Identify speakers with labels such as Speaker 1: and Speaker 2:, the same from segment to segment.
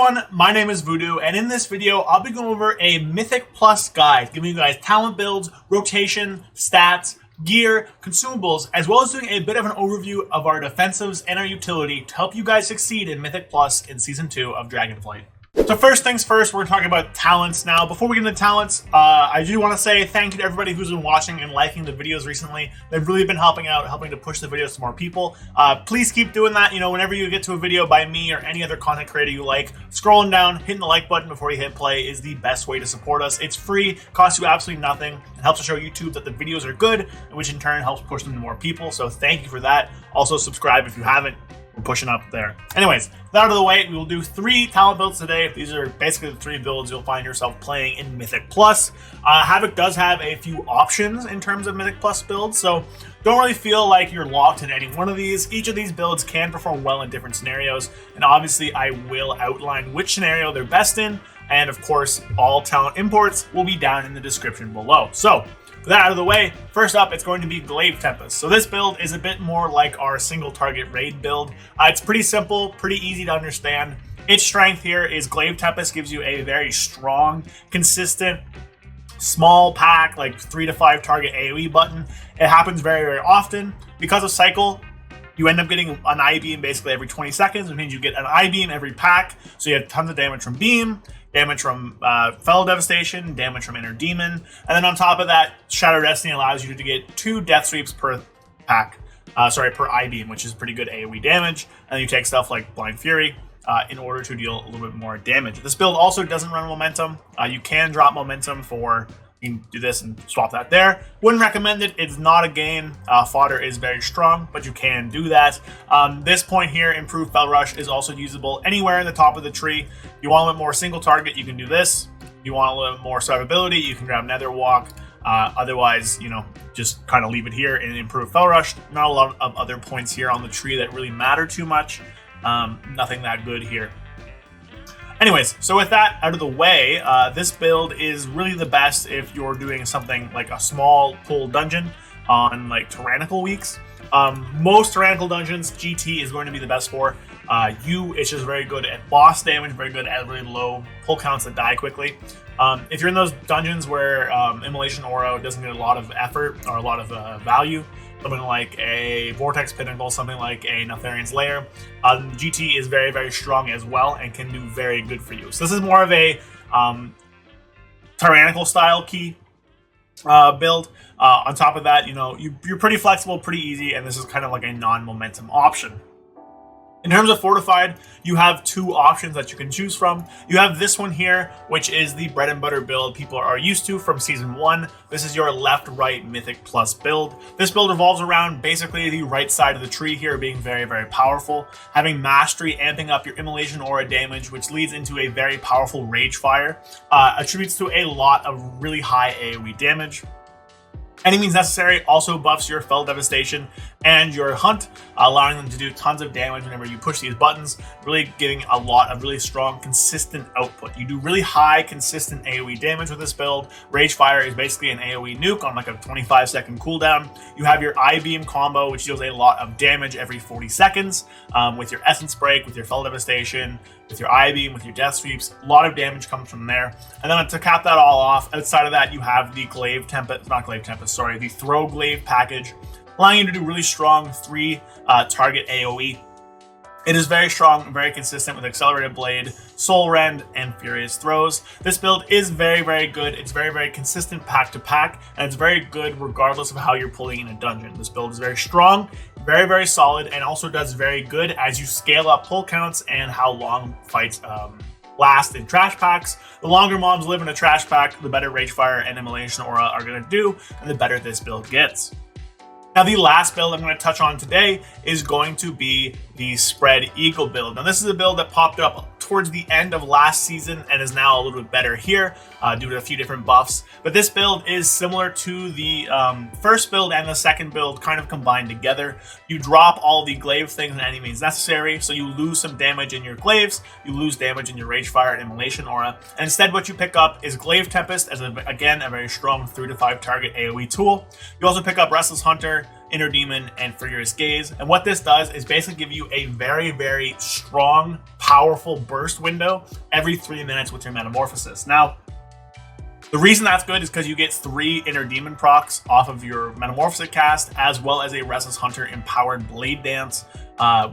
Speaker 1: everyone, my name is Voodoo, and in this video, I'll be going over a MYTHIC Plus guide, giving you guys talent builds, rotation, stats, gear, consumables, as well as doing a bit of an overview of our defensives and our utility to help you guys succeed in MYTHIC Plus in Season 2 of Dragonflight. So first things first, we're talking about talents now. Before we get into talents, I do want to say thank you to everybody who's been watching and liking the videos recently. They've really been helping out, helping to push the videos to more people. Please keep doing that. You know, whenever you get to a video by me or any other content creator you like, scrolling down, hitting the like button before you hit play is the best way to support us. It's free, costs you absolutely nothing, and helps to show YouTube that the videos are good, which in turn helps push them to more people. So thank you for that. Also subscribe if you haven't. We're pushing up there. Anyways, that out of the way, we will do 3 talent builds today. These are basically the 3 builds you'll find yourself playing in MYTHIC Plus. Havoc does have a few options in terms of MYTHIC Plus builds, so don't really feel like you're locked in any one of these. Each of these builds can perform well in different scenarios, and obviously I will outline which scenario they're best in, and of course, all talent imports will be down in the description below. So, with that out of the way, first up, it's going to be Glaive Tempest. So this build is a bit more like our single target raid build. It's pretty simple, pretty easy to understand. Its strength here is Glaive Tempest gives you a very strong, consistent, small pack, like 3 to 5 target AoE button. It happens very, very often. Because of cycle, you end up getting an I-beam basically every 20 seconds, which means you get an I-beam every pack. So you have tons of damage from beam, damage from Fellow Devastation, damage from Inner Demon, and then on top of that, Shadow Destiny allows you to get 2 Death Sweeps per pack, per I-beam, which is pretty good AoE damage, and then you take stuff like Blind Fury in order to deal a little bit more damage. This build also doesn't run momentum. You can drop momentum for, you can do this and swap that there. Wouldn't recommend it. It's not a gain. Fodder is very strong, but you can do that. This point here, Improved Fell Rush, is also usable anywhere in the top of the tree. You want a little more single target, you can do this. You want a little more survivability, you can grab Nether Walk. Otherwise, you know, just kind of leave it here and improve Fell Rush. Not a lot of other points here on the tree that really matter too much. Nothing that good here. Anyways, so with that out of the way, this build is really the best if you're doing something like a small pull dungeon on like tyrannical weeks. Most tyrannical dungeons, GT is going to be the best for. It's just very good at boss damage, very good at really low pull counts that die quickly. If you're in those dungeons where Immolation Aura doesn't get a lot of effort or a lot of value, something like a Vortex Pinnacle, something like a Neltharian's Lair, GT is very, very strong as well and can do very good for you. So this is more of a tyrannical style key build. On top of that, you know, you're pretty flexible, pretty easy, and this is kind of like a non-momentum option. In terms of Fortified, you have 2 options that you can choose from. You have this one here, which is the bread and butter build people are used to from Season 1. This is your left-right MYTHIC Plus build. This build revolves around basically the right side of the tree here being very, very powerful. Having Mastery amping up your Immolation Aura damage, which leads into a very powerful Rage Fire. Attributes to a lot of really high AoE damage. Any means necessary also buffs your Fell Devastation and your Hunt, allowing them to do tons of damage whenever you push these buttons, really giving a lot of really strong, consistent output. You do really high, consistent AoE damage with this build. Rage Fire is basically an AoE nuke on like a 25-second cooldown. You have your I-Beam combo, which deals a lot of damage every 40 seconds, with your Essence Break, with your Fell Devastation, with your I-Beam, with your Death Sweeps. A lot of damage comes from there. And then to cap that all off, outside of that, you have the the Throw Glaive package, allowing you to do really strong 3 target AoE. It is very strong, very consistent with Accelerated Blade, Soul Rend, and Furious Throws. This build is very, very good. It's very, very consistent pack to pack, and it's very good regardless of how you're pulling in a dungeon. This build is very strong, very, very solid, and also does very good as you scale up pull counts and how long fights last in trash packs. The longer mobs live in a trash pack, the better Rage Fire and Immolation Aura are going to do, and the better this build gets. Now, the last build I'm going to touch on today is going to be the Spread Eagle build. Now, this is a build that popped up towards the end of last season and is now a little bit better here due to a few different buffs. But this build is similar to the first build and the second build kind of combined together. You drop all the glaive things in any means necessary, so you lose some damage in your glaives, you lose damage in your Rage Fire and Immolation Aura, and instead what you pick up is Glaive Tempest as, again, a very strong 3 to 5 target AoE tool. You also pick up Restless Hunter, Inner Demon, and Furious Gaze. And what this does is basically give you a very, very strong, powerful burst window every 3 minutes with your Metamorphosis. Now, the reason that's good is because you get 3 Inner Demon procs off of your Metamorphosis cast, as well as a Restless Hunter empowered Blade Dance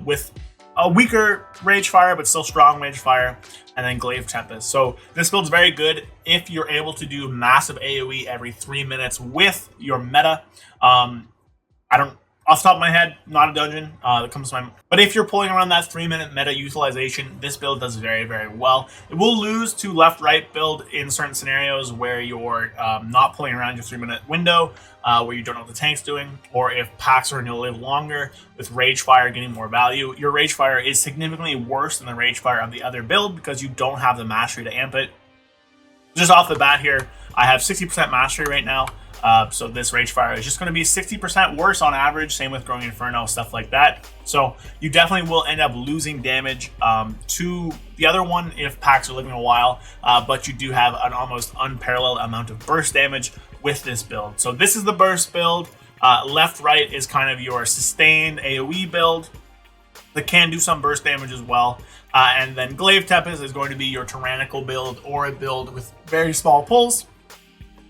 Speaker 1: with a weaker Rage Fire, but still strong Rage Fire, and then Glaive Tempest. So this build's very good if you're able to do massive AoE every 3 minutes with your meta. Off the top of my head, not a dungeon that comes to mind. But if you're pulling around that 3-minute meta utilization, this build does very, very well. It will lose to left-right build in certain scenarios where you're not pulling around your 3-minute window, where you don't know what the tank's doing, or if packs are going to live longer with Rage Fire getting more value. Your Rage Fire is significantly worse than the Rage Fire of the other build because you don't have the mastery to amp it. Just off the bat here, I have 60% mastery right now. So this Rage Fire is just going to be 60% worse on average. Same with Growing Inferno, stuff like that. So you definitely will end up losing damage to the other one if packs are living a while. But you do have an almost unparalleled amount of burst damage with this build. So this is the burst build. Left-right is kind of your sustained AoE build that can do some burst damage as well. And then Glaive Tempest is going to be your tyrannical build, or a build with very small pulls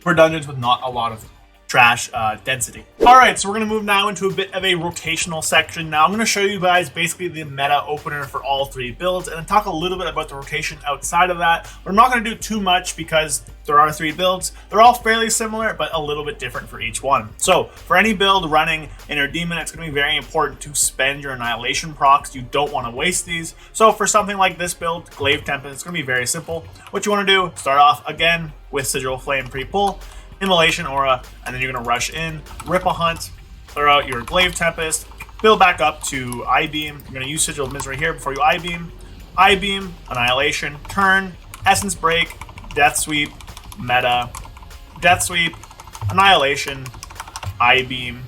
Speaker 1: for dungeons with not a lot of trash density. Alright, so we're going to move now into a bit of a rotational section. Now I'm going to show you guys basically the meta opener for all 3 builds, and then talk a little bit about the rotation outside of that. But I'm not going to do too much because there are 3 builds. They're all fairly similar, but a little bit different for each one. So for any build running Inner Demon, it's going to be very important to spend your Annihilation procs. You don't want to waste these. So for something like this build, Glaive Tempest, it's going to be very simple. What you want to do, start off again with Sigil Flame pre-pull, Immolation Aura, and then you're going to rush in, rip a hunt, throw out your Glaive Tempest, build back up to I-Beam. You're going to use Sigil of Misery here before you I-Beam. I-Beam, Annihilation, turn, Essence Break, Death Sweep, meta, Death Sweep, Annihilation, I-Beam,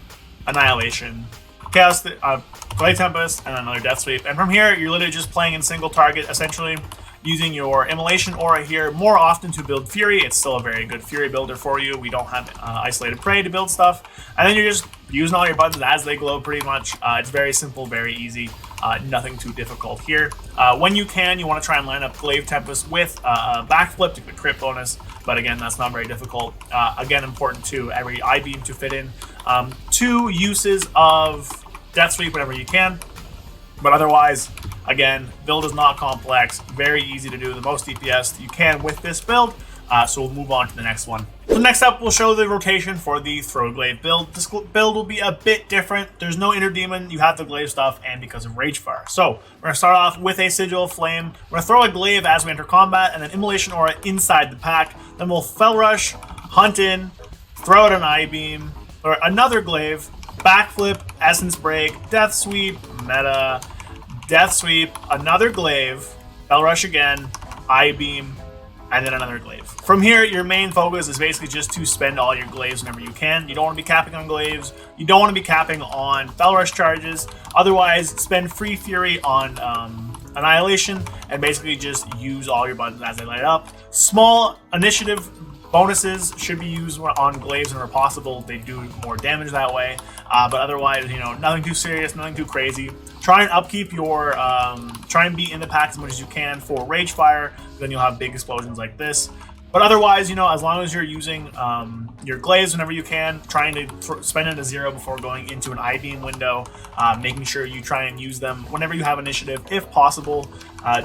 Speaker 1: Annihilation, Chaos, Glaive Tempest, and another Death Sweep. And from here, you're literally just playing in single target, essentially, using your Immolation Aura here more often to build Fury. It's still a very good Fury builder for you. We don't have Isolated Prey to build stuff. And then you're just using all your buttons as they glow pretty much. It's very simple, very easy. Nothing too difficult here. When you can, you want to try and line up Glaive Tempest with a backflip to get crit bonus. But again, that's not very difficult. Again, important too, every I-Beam to fit in 2 uses of Death Sweep whenever you can. But otherwise, again, build is not complex, very easy to do, the most DPS you can with this build. So we'll move on to the next one. So next up, we'll show the rotation for the Throw Glaive build. This build will be a bit different. There's no Inner Demon, you have the Glaive stuff, and because of Rage Fire. So we're going to start off with a Sigil of Flame. We're going to throw a Glaive as we enter combat, and then Immolation Aura inside the pack. Then we'll Fel Rush, Hunt in, throw out an I-Beam, or another Glaive, backflip, Essence Break, Death Sweep, meta, Death Sweep, another Glaive, Fel Rush again, I-Beam, and then another Glaive. From here, your main focus is basically just to spend all your Glaives whenever you can. You don't want to be capping on Glaives. You don't want to be capping on Fel Rush charges. Otherwise, spend Free Fury on Annihilation and basically just use all your buttons as they light up. Small initiative bonuses should be used on Glaives whenever possible. They do more damage that way. But otherwise, nothing too serious, nothing too crazy. Try and upkeep your, try and be in the pack as much as you can for Rage Fire. Then you'll have big explosions like this. But otherwise, as long as you're using your Glaives whenever you can, trying to spend it to 0 before going into an I-Beam window, making sure you try and use them whenever you have initiative, if possible,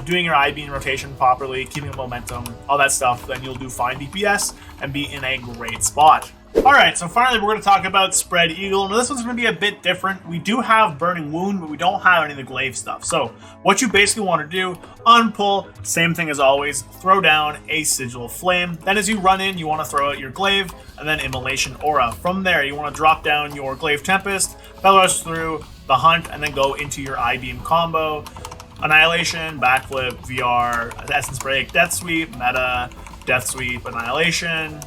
Speaker 1: doing your I-Beam rotation properly, keeping momentum, all that stuff, then you'll do fine DPS and be in a great spot. Alright, so finally we're going to talk about Spread Eagle. Now this one's going to be a bit different. We do have Burning Wound, but we don't have any of the Glaive stuff. So what you basically want to do, unpull, same thing as always, throw down a Sigil of Flame. Then as you run in, you want to throw out your Glaive, and then Immolation Aura. From there, you want to drop down your Glaive Tempest, Fel Rush through the Hunt, and then go into your I-Beam combo. Annihilation, Backflip, VR, Essence Break, Death Sweep, Meta, Death Sweep, Annihilation,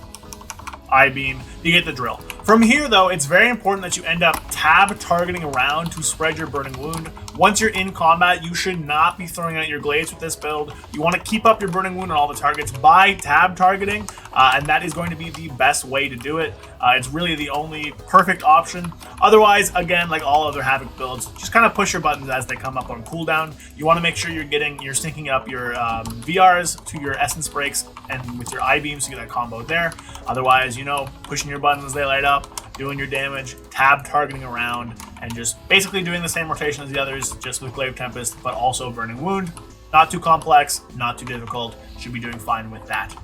Speaker 1: I-Beam, you get the drill. From here, though, it's very important that you end up tab targeting around to spread your Burning Wound. Once you're in combat, you should not be throwing out your glaives with this build. You want to keep up your Burning Wound on all the targets by tab targeting, and that is going to be the best way to do it. It's really the only perfect option. Otherwise, again, like all other Havoc builds, just kind of push your buttons as they come up on cooldown. You want to make sure you're syncing up your VRs to your essence breaks and with your I-beams to get that combo there. Otherwise, pushing your buttons as they light up, doing your damage, tab targeting around, and just basically doing the same rotation as the others, just with Glaive Tempest, but also Burning Wound. Not too complex, not too difficult, should be doing fine with that.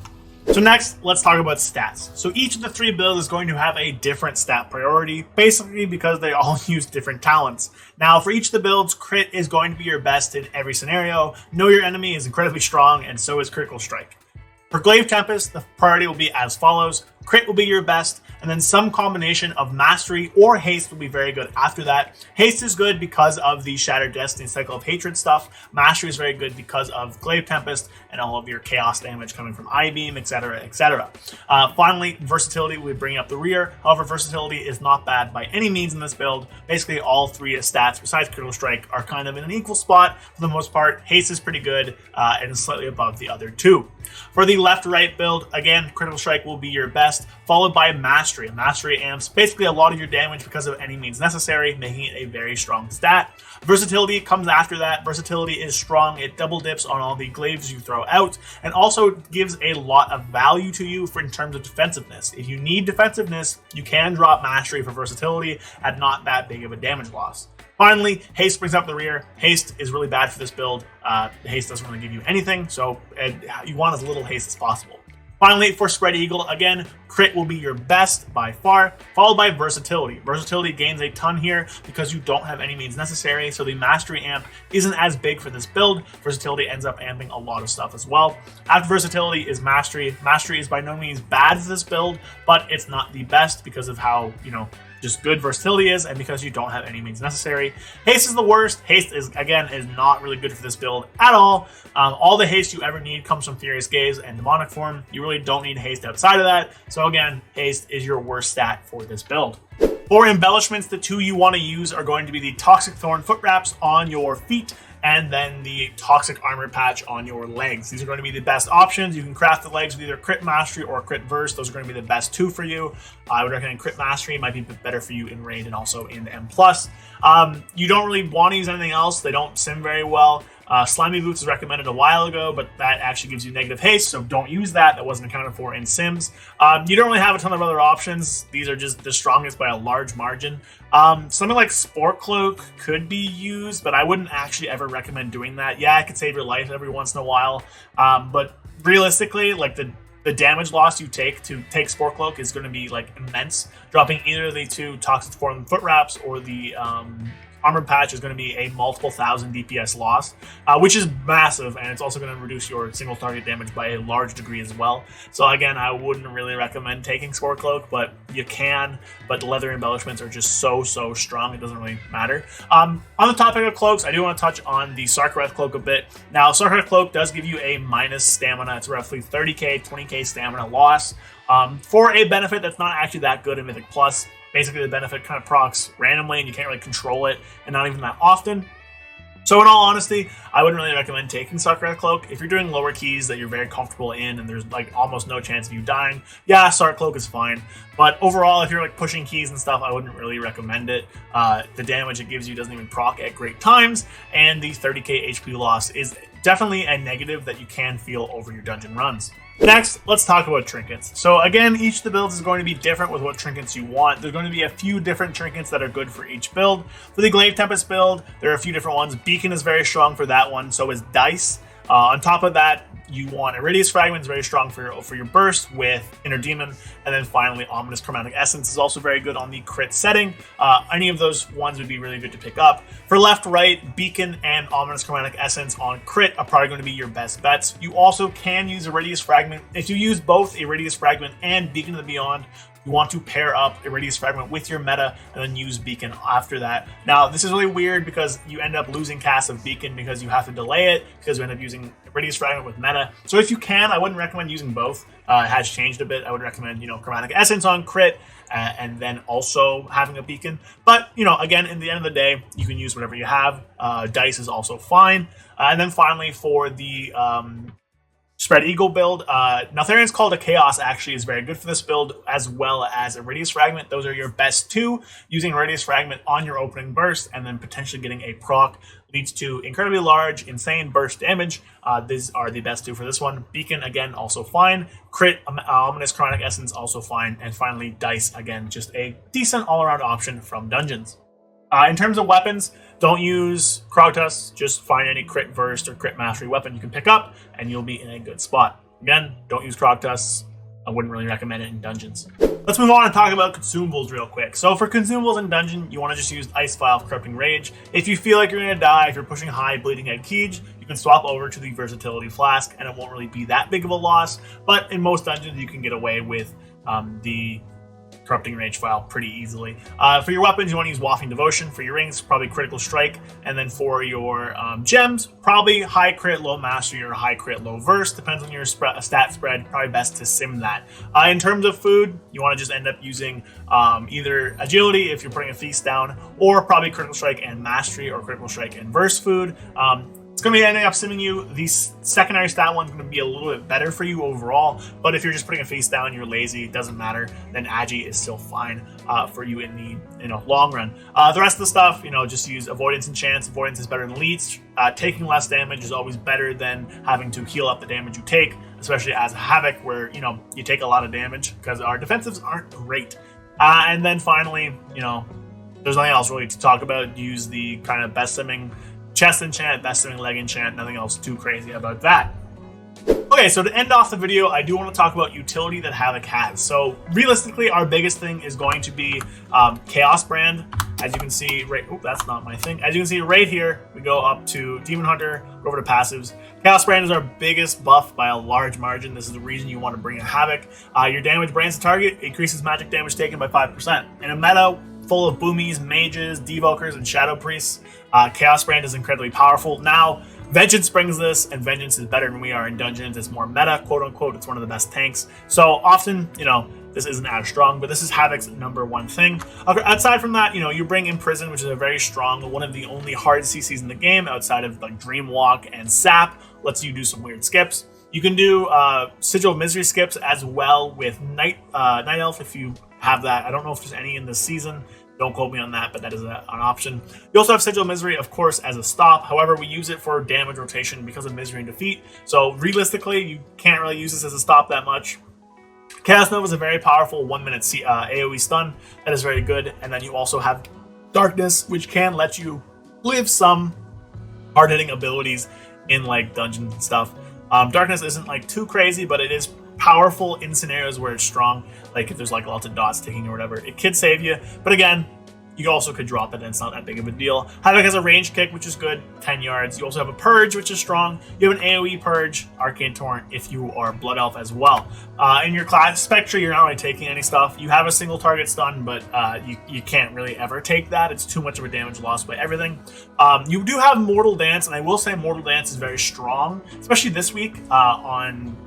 Speaker 1: So next, let's talk about stats. So each of the 3 builds is going to have a different stat priority, basically because they all use different talents. Now, for each of the builds, crit is going to be your best in every scenario. Know your enemy is incredibly strong, and so is Critical Strike. For Glaive Tempest, the priority will be as follows. Crit will be your best, and then some combination of Mastery or Haste will be very good after that. Haste is good because of the Shattered Destiny Cycle of Hatred stuff. Mastery is very good because of Glaive Tempest and all of your Chaos damage coming from I-Beam, etc., etc. Finally, Versatility will be bringing up the rear. However, Versatility is not bad by any means in this build. Basically, all 3 stats, besides Critical Strike, are kind of in an equal spot for the most part. Haste is pretty good and slightly above the other 2. For the left-right build, again, Critical Strike will be your best, followed by Mastery. Mastery amps basically a lot of your damage because of any means necessary, making it a very strong stat. Versatility comes after that. Versatility is strong. It double dips on all the glaives you throw out, and also gives a lot of value to you in terms of defensiveness. If you need defensiveness, you can drop Mastery for versatility at not that big of a damage loss. Finally, Haste brings up the rear. Haste is really bad for this build. Haste doesn't really give you anything, so you want as little haste as possible. Finally, for Spread Eagle, again, crit will be your best by far, followed by versatility. Versatility gains a ton here because you don't have any means necessary, so the Mastery amp isn't as big for this build. Versatility ends up amping a lot of stuff as well. After versatility is Mastery. Mastery is by no means bad for this build, but it's not the best because of how, just good versatility is, and because you don't have any means necessary. Haste is the worst. Haste is not really good for this build at all. All the haste you ever need comes from Furious Gaze and Demonic Form. You really don't need haste outside of that. So again, haste is your worst stat for this build. For embellishments, the 2 you want to use are going to be the Toxic Thorn foot wraps on your feet, and then the Toxic Armor Patch on your legs. These are going to be the best options. You can craft the legs with either Crit Mastery or Crit Verse. Those are going to be the best 2 for you. I would recommend Crit Mastery. It might be better for you in raid and also in M+. You don't really want to use anything else. They don't sim very well. Slimy Boots was recommended a while ago, but that actually gives you negative haste, so don't use that. That wasn't accounted for in Sims. You don't really have a ton of other options. These are just the strongest by a large margin. Something like Sport Cloak could be used, but I wouldn't actually ever recommend doing that. Yeah, it could save your life every once in a while, but realistically, like the damage loss you take to take Sport Cloak is going to be like immense. Dropping either of the 2 Toxic Form foot wraps or the Armor Patch is going to be a multiple thousand DPS loss, which is massive, and it's also going to reduce your single target damage by a large degree as well. So again, I wouldn't really recommend taking Sport Cloak, but you can. But the leather embellishments are just so strong, it doesn't really matter. On the topic of cloaks, I do want to touch on the Sarkareth Cloak a bit. Now, Sarkareth Cloak does give you a minus stamina. It's roughly 30k, 20k stamina loss for a benefit that's not actually that good in Mythic Plus. Basically, the benefit kind of procs randomly, and you can't really control it, and not even that often. So in all honesty, I wouldn't really recommend taking Sarkareth Cloak. If you're doing lower keys that you're very comfortable in and there's like almost no chance of you dying, yeah, Sark Cloak is fine. But overall, if you're like pushing keys and stuff, I wouldn't really recommend it. The damage it gives you doesn't even proc at great times, and the 30k HP loss is definitely a negative that you can feel over your dungeon runs. Next, let's talk about trinkets. So again, each of the builds is going to be different with what trinkets you want. There's going to be a few different trinkets that are good for each build. For the Glaive Tempest build, there are a few different ones. Beacon is very strong for that one, so is Dice. On top of that, you want Iridius Fragment is very strong for your burst with Inner Demon, and then finally Ominous Chromatic Essence is also very good on the crit setting. Any of those ones would be really good to pick up. For left, right, Beacon and Ominous Chromatic Essence on crit are probably going to be your best bets. You also can use Iridius Fragment. If you use both Iridius Fragment and Beacon of the Beyond, you want to pair up Irradius Fragment with your meta and then use Beacon after that. Now, this is really weird because you end up losing cast of Beacon because you have to delay it because you end up using Irradius Fragment with meta. So if you can, I wouldn't recommend using both. It has changed a bit. I would recommend, Chromatic Essence on crit and then also having a Beacon. But, again, in the end of the day, you can use whatever you have. Dice is also fine. And then finally, for the Spread Eagle build, Neltharion's Call to Chaos actually is very good for this build, as well as Irradius Fragment. Those are your best two. Using Irradius Fragment on your opening burst and then potentially getting a proc leads to incredibly large, insane burst damage. These are the best two for this one. Beacon, again, also fine. Crit, Ominous Chronic Essence, also fine. And finally, Dice, again, just a decent all-around option from Dungeons. In terms of weapons, don't use Krogtus. Just find any crit burst or crit mastery weapon you can pick up, and you'll be in a good spot. Again, don't use Krogtus. I wouldn't really recommend it in Dungeons. Let's move on and talk about Consumables real quick. So for Consumables in Dungeon, you want to just use Ice Vial of Corrupting Rage. If you feel like you're going to die, if you're pushing high Bleeding Edge Keege, you can swap over to the Versatility Flask, and it won't really be that big of a loss. But in most dungeons, you can get away with the Corrupting Rage file pretty easily. For your weapons, you want to use Wafting Devotion. For your rings, probably Critical Strike. And then for your gems, probably high crit, low mastery, or high crit, low verse. Depends on your stat spread. Probably best to sim that. In terms of food, you want to just end up using either Agility if you're putting a feast down, or probably Critical Strike and Mastery, or Critical Strike and Verse food. It's going to be ending up simming you. The secondary stat one's going to be a little bit better for you overall, but if you're just putting a feast down, you're lazy, it doesn't matter, then Agi is still fine for you in the long run. The rest of the stuff, just use Avoidance and Chance. Avoidance is better than Leech. Taking less damage is always better than having to heal up the damage you take, especially as a Havoc where, you take a lot of damage because our defensives aren't great. And then finally, there's nothing else really to talk about. Use the kind of best simming Chest Enchant, best simming Leg Enchant, nothing else too crazy about that. Okay, so to end off the video, I do want to talk about utility that Havoc has. So realistically, our biggest thing is going to be Chaos Brand. As you can see, that's not my thing. As you can see right here, we go up to Demon Hunter, go over to passives. Chaos Brand is our biggest buff by a large margin. This is the reason you want to bring a Havoc. Your damage brands the target, increases magic damage taken by 5%. In a meta full of Boomies, Mages, Devokers, and Shadow Priests, Chaos Brand is incredibly powerful. Now, Vengeance brings this, and Vengeance is better than we are in Dungeons. It's more meta, quote-unquote. It's one of the best tanks. So often, this isn't as strong, but this is Havoc's #1 thing. Aside from that, you bring Imprison, which is a very strong, one of the only hard CCs in the game outside of like Dreamwalk and Sap. Lets you do some weird skips. You can do Sigil of Misery skips as well with Night Elf if you have that. I don't know if there's any in this season. Don't quote me on that, but that is an option. You also have Sigil of Misery, of course, as a stop. However, we use it for damage rotation because of Misery and Defeat. So realistically, you can't really use this as a stop that much. Chaos Nova is a very powerful 1-minute AoE stun. That is very good. And then you also have Darkness, which can let you live some hard-hitting abilities in like dungeons and stuff. Darkness isn't like too crazy, but it is powerful in scenarios where it's strong, like if there's like lots of dots ticking or whatever. It could save you, but again, you also could drop it and it's not that big of a deal. Havoc has a range kick, which is good, 10 yards. You also have a Purge, which is strong. You have an AoE Purge, Arcane Torrent, if you are Blood Elf as well. In your class Spectre, you're not really taking any stuff. You have a single target stun, but you can't really ever take that. It's too much of a damage loss by everything. You do have Mortal Dance, and I will say Mortal Dance is very strong, especially this week on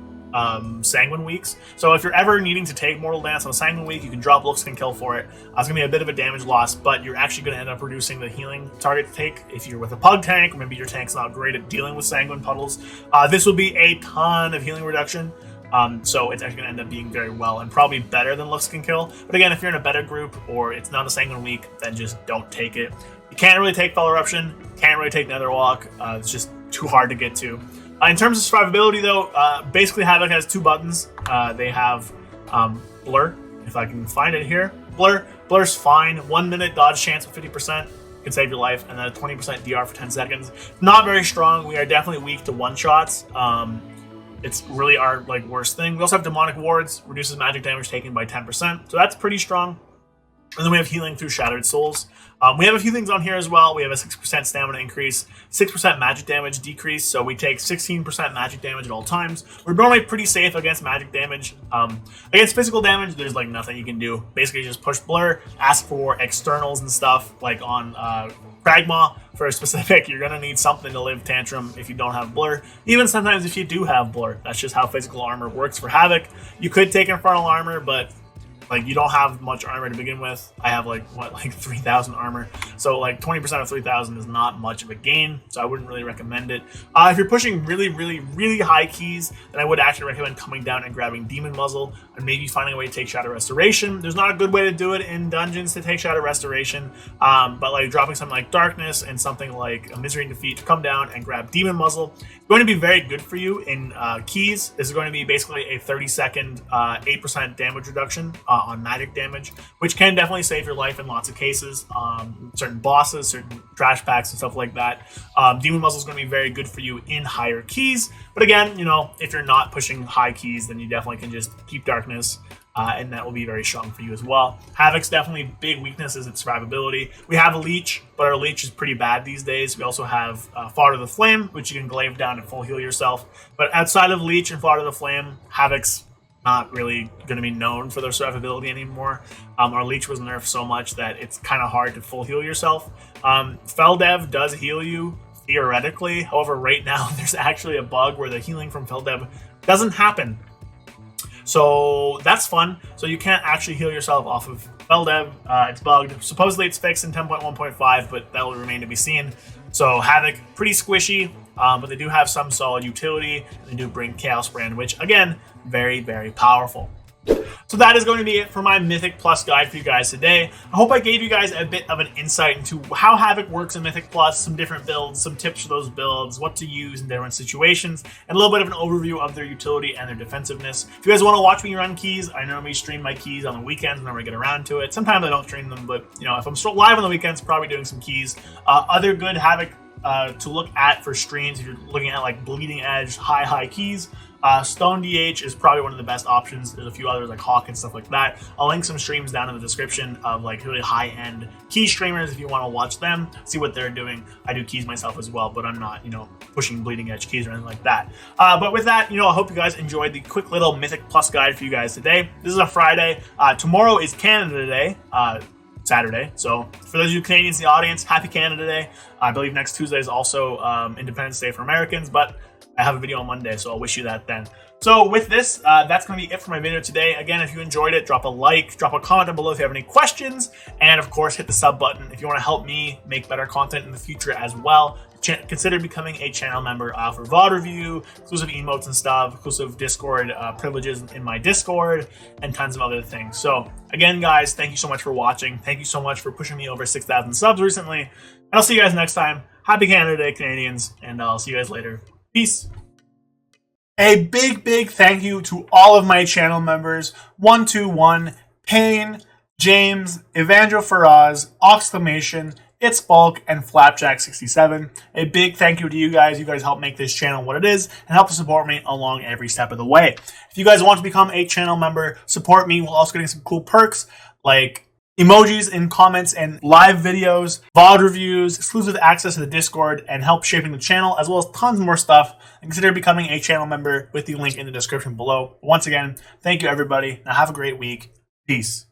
Speaker 1: Sanguine weeks. So if you're ever needing to take Mortal Dance on a Sanguine week, you can drop Looks Can Kill for it. It's going to be a bit of a damage loss, but you're actually going to end up reducing the healing target to take if you're with a Pug tank, or maybe your tank's not great at dealing with Sanguine puddles. This will be a ton of healing reduction. So it's actually going to end up being very well and probably better than Looks Can Kill. But again, if you're in a better group or it's not a Sanguine week, then just don't take it. You can't really take Fell Eruption, can't really take Netherwalk. It's just too hard to get to. In terms of survivability, though, basically Havoc has two buttons. They have Blur, if I can find it here. Blur's fine. 1 minute dodge chance with 50% can save your life, and then a 20% DR for 10 seconds. Not very strong. We are definitely weak to one-shots. It's really our worst thing. We also have Demonic Wards, reduces magic damage taken by 10%, so that's pretty strong. And then we have healing through Shattered Souls. We have a few things on here as well. We have a 6% stamina increase, 6% magic damage decrease, so we take 16% magic damage at all times. We're normally pretty safe against magic damage. Against physical damage, there's like nothing you can do. Basically, just push blur, ask for externals and stuff, like on Pragma for a specific. You're going to need something to live Tantrum if you don't have blur. Even sometimes if you do have blur, that's just how physical armor works for Havoc. You could take infernal armor, but like, you don't have much armor to begin with. I have like 3,000 armor. So like 20% of 3,000 is not much of a gain. So I wouldn't really recommend it. If you're pushing really high keys, then I would actually recommend coming down and grabbing Demon Muzzle and maybe finding a way to take Shadow Restoration. There's not a good way to do it in dungeons to take Shadow Restoration. But like dropping something like Darkness and something like a Misery and Defeat to come down and grab Demon Muzzle, it's going to be very good for you in keys. This is going to be basically a 30-second 8% damage reduction on magic damage, which can definitely save your life in lots of cases. Certain bosses, certain trash packs and stuff like that. Demon Muzzle is going to be very good for you in higher keys. But again, you know, if you're not pushing high keys, then you definitely can just keep Darkness. And that will be very strong for you as well. Havoc's definitely big weakness is its survivability. We have a Leech, but our Leech is pretty bad these days. We also have Fodder the Flame, which you can glaive down and full heal yourself. But outside of Leech and Fodder the Flame, Havoc's not really going to be known for their survivability anymore. Our Leech was nerfed so much that it's kind of hard to full heal yourself. Feldev does heal you theoretically. However, right now there's actually a bug where the healing from Feldev doesn't happen. So that's fun. So you can't actually heal yourself off of Feldev. It's bugged. Supposedly it's fixed in 10.1.5, but that will remain to be seen. So Havoc, pretty squishy, but they do have some solid utility. They do bring Chaos Brand, which again, very powerful. So that is going to be it for my Mythic Plus guide for you guys today. I hope I gave you guys a bit of an insight into how Havoc works in Mythic Plus, some different builds, some tips for those builds, what to use in different situations, and a little bit of an overview of their utility and their defensiveness. If you guys want to watch me run keys, I normally stream my keys on the weekends whenever I get around to it. Sometimes I don't stream them, but you know, if I'm still live on the weekends, probably doing some keys. Other good Havoc to look at for streams, if you're looking at like bleeding edge, high keys, Stone DH is probably one of the best options. There's a few others like Hawk and stuff like that. I'll link some streams down in the description of like really high-end key streamers if you want to watch them, see what they're doing. I do keys myself as well, but I'm not, you know, pushing bleeding edge keys or anything like that. But with that, you know, I hope you guys enjoyed the quick little Mythic Plus guide for you guys today. This is a Friday. Tomorrow is Canada Day. Saturday. So for those of you Canadians in the audience, happy Canada Day. I believe next Tuesday is also Independence Day for Americans, but I have a video on Monday, so I'll wish you that then. So with this, that's going to be it for my video today. Again, if you enjoyed it, drop a like, drop a comment down below if you have any questions, and of course, hit the sub button if you want to help me make better content in the future as well. Consider becoming a channel member for VOD review, exclusive emotes and stuff, exclusive Discord privileges in my Discord, and tons of other things. So again, guys, thank you so much for watching. Thank you so much for pushing me over 6,000 subs recently. And I'll see you guys next time. Happy Canada Day, Canadians, and I'll see you guys later. Peace. A big thank you to all of my channel members: 121, Payne, James, Evangel Faraz, Oxclamation, It's Bulk, and Flapjack67. A big thank you to you guys. You guys help make this channel what it is and help to support me along every step of the way. If you guys want to become a channel member, support me while also getting some cool perks like emojis in comments and live videos, VOD reviews, exclusive access to the Discord, and help shaping the channel, as well as tons more stuff, and consider becoming a channel member with the link in the description below. Once again, thank you everybody. Now have a great week. Peace.